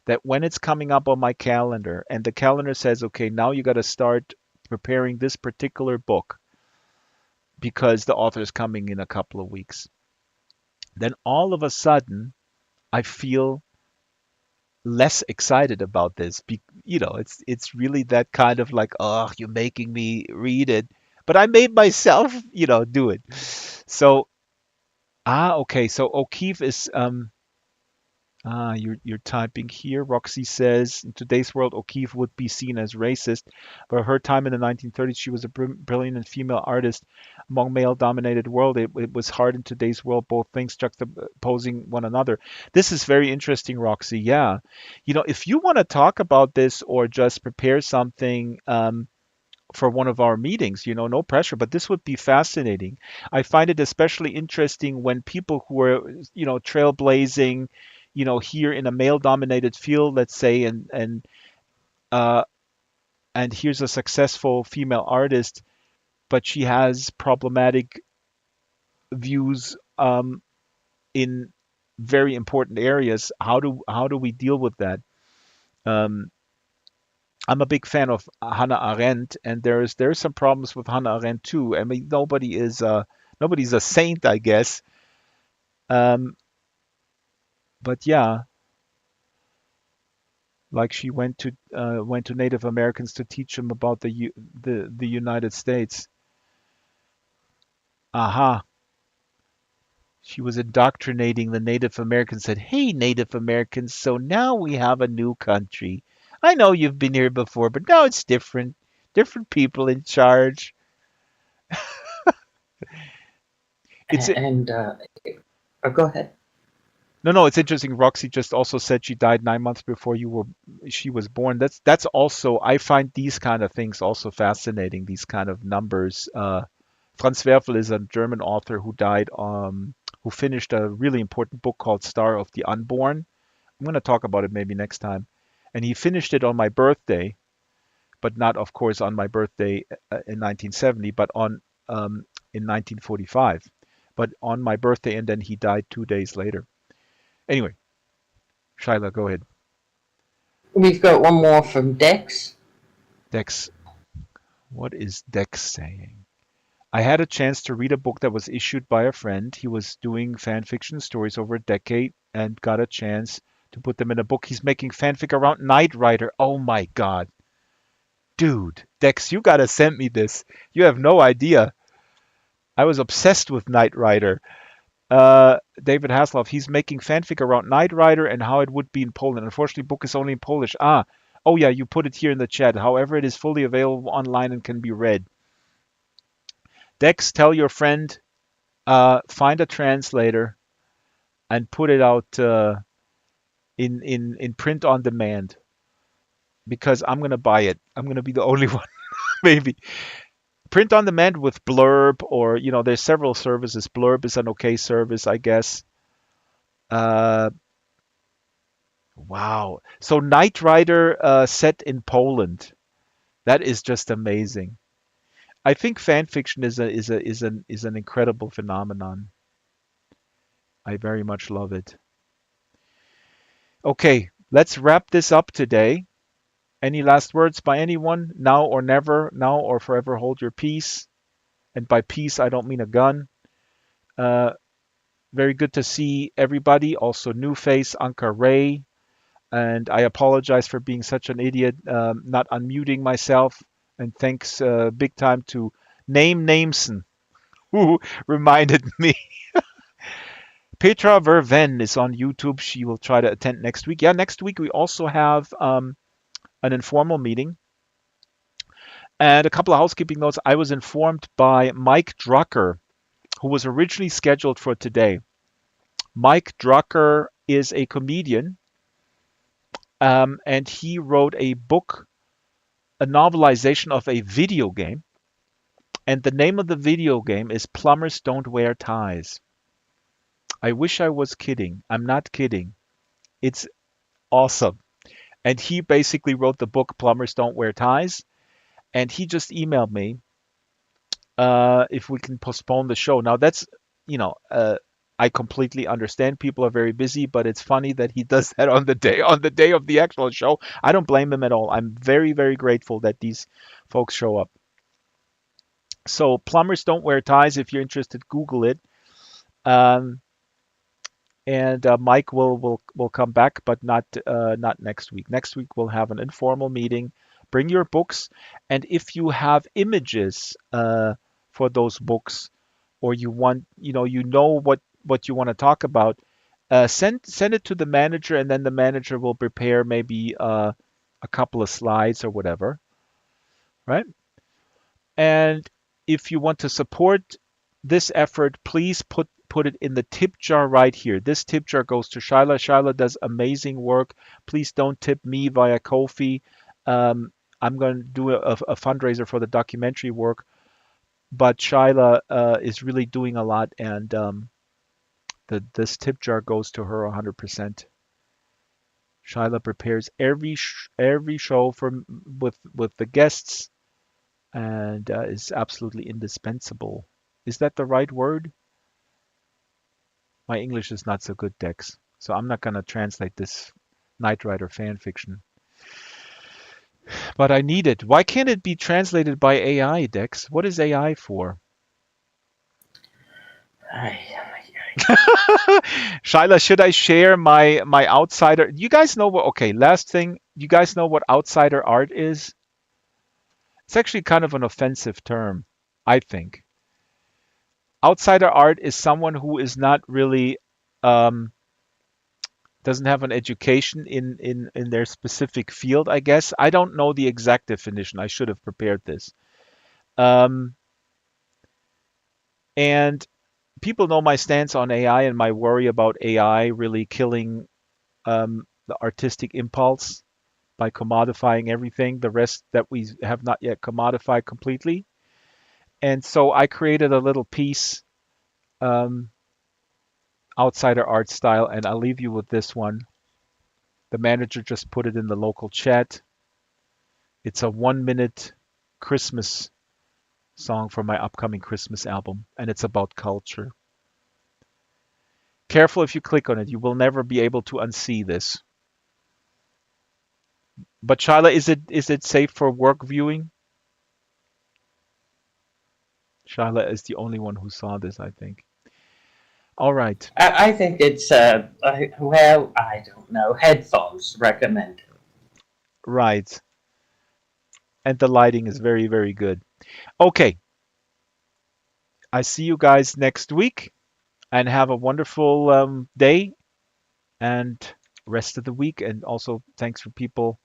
that when it's coming up on my calendar and the calendar says, okay, now you got to start preparing this particular book because the author is coming in a couple of weeks, then all of a sudden I feel less excited about this. It's really that kind of like, oh, you're making me read it, but I made myself, do it. So okay. So O'Keeffe is you're typing here. Roxy says, in today's world, O'Keeffe would be seen as racist, but her time in the 1930s, she was a brilliant female artist among male-dominated world. It was hard in today's world, both things juxtaposing one another. This is very interesting, Roxy. Yeah, if you want to talk about this or just prepare something for one of our meetings, no pressure, but this would be fascinating. I find it especially interesting when people who are, trailblazing, here in a male-dominated field, let's say, uh, and here's a successful female artist. but she has problematic views in very important areas. How do we deal with that? Um, I'm a big fan of Hannah Arendt, and there's some problems with Hannah Arendt too. I mean, nobody's a saint, I guess. Um, but yeah, like she went to Native Americans to teach them about the United States. Aha. She was indoctrinating the Native Americans, said, "Hey, Native Americans, so now we have a new country. I know you've been here before, but now it's different. Different people in charge." It's And go ahead. No, it's interesting. Roxy just also said she died 9 months before she was born. That's also, I find these kind of things also fascinating. These kind of numbers. Franz Werfel is a German author who finished a really important book called Star of the Unborn. I'm going to talk about it maybe next time. And he finished it on my birthday, but not, of course, on my birthday in 1970, but in 1945. But on my birthday, and then he died 2 days later. Anyway, Shyla, go ahead. We've got one more from Dex. Dex, what is Dex saying? I had a chance to read a book that was issued by a friend. He was doing fan fiction stories over a decade and got a chance to put them in a book. He's making fanfic around Knight Rider. Oh my God. Dude, Dex, you gotta send me this. You have no idea. I was obsessed with Knight Rider. David Hasselhoff, he's making fanfic around Knight Rider and how it would be in Poland. Unfortunately, book is only in Polish. Oh yeah, you put it here in the chat. However, it is fully available online and can be read. Dex, tell your friend, find a translator and put it out in print on demand because I'm gonna buy it. I'm gonna be the only one, maybe. Print on demand with Blurb, or there's several services. Blurb is an okay service, I guess. Uh, wow. So Knight Rider set in Poland. That is just amazing. I think fan fiction is an incredible phenomenon. I very much love it. Okay, let's wrap this up today. Any last words by anyone? Now or never, now or forever hold your peace. And by peace, I don't mean a gun. Uh, Very good to see everybody. Also, New Face, Anka Ray. And I apologize for being such an idiot, not unmuting myself. And thanks big time to Name Nameson, who reminded me. Petra Verven is on YouTube. She will try to attend next week. Yeah, next week we also have an informal meeting. And a couple of housekeeping notes. I was informed by Mike Drucker, who was originally scheduled for today. Mike Drucker is a comedian, and he wrote a book, a novelization of a video game. And the name of the video game is Plumbers Don't Wear Ties. I wish I was kidding. I'm not kidding. It's awesome. And he basically wrote the book Plumbers Don't Wear Ties. And he just emailed me if we can postpone the show. Now that's, I completely understand people are very busy, but it's funny that he does that on the day of the actual show. I don't blame him at all. I'm very, very grateful that these folks show up. So Plumbers Don't Wear Ties. If you're interested, Google it. And Mike will come back, but not next week. Next week we'll have an informal meeting. Bring your books, and if you have images for those books, or you want, what you want to talk about, send it to the manager, and then the manager will prepare maybe a couple of slides or whatever, right? And if you want to support this effort, please put it in the tip jar right here. This tip jar goes to Shyla. Shyla does amazing work. Please don't tip me via Ko-fi. I'm going to do a fundraiser for the documentary work, but Shyla is really doing a lot, and this tip jar goes to her 100%. Shyla prepares every show with the guests, and is absolutely indispensable. Is that the right word? My English is not so good, Dex, so I'm not going to translate this Knight Rider fan fiction. But I need it. Why can't it be translated by AI, Dex? What is AI for? Shyla, should I share my outsider? You guys know what? Okay, last thing. You guys know what outsider art is? It's actually kind of an offensive term, I think. Outsider art is someone who is not really um, doesn't have an education in their specific field, I guess. I don't know the exact definition. I should have prepared this. Um, and people know my stance on AI and my worry about AI really killing the artistic impulse by commodifying everything, the rest that we have not yet commodified completely. And so I created a little piece, um, outsider art style, and I'll leave you with this one. The manager just put it in the local chat. It's a 1 minute Christmas song for my upcoming Christmas album, and it's about culture. Careful if you click on it, you will never be able to unsee this. But Shyla, is it safe for work viewing? Shyla is the only one who saw this, I think. All right. I think it's, well, I don't know, headphones recommended. Right. And the lighting is very, very good. Okay. I see you guys next week, and have a wonderful day and rest of the week. And also, thanks for people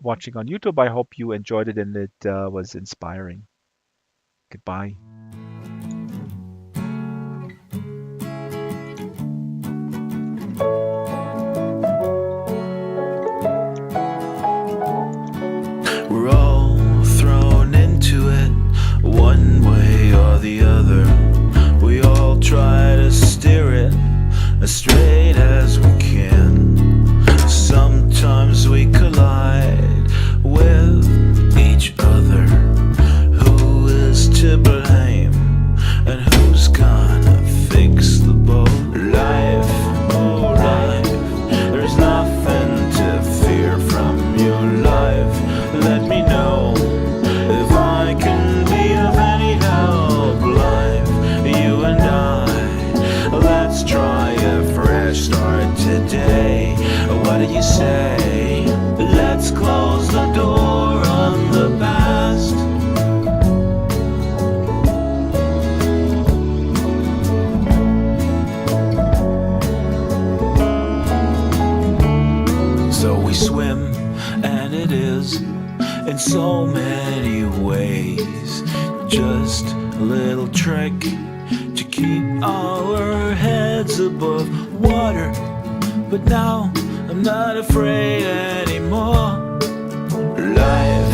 watching on YouTube. I hope you enjoyed it and it was inspiring. Goodbye. We're all thrown into it, one way or the other. We all try to steer it as straight as we can. Sometimes we collide with each other. Who is to blame? And who's gonna fix the boat? Life, oh life, there's nothing to fear from you, life. Let me know if I can be of any help, life. You and I, let's try a fresh start today. What do you say? Let's close the door on the past. So we swim, and it is in so many ways just a little trick to keep our heads above water. But now I'm not afraid anymore. Life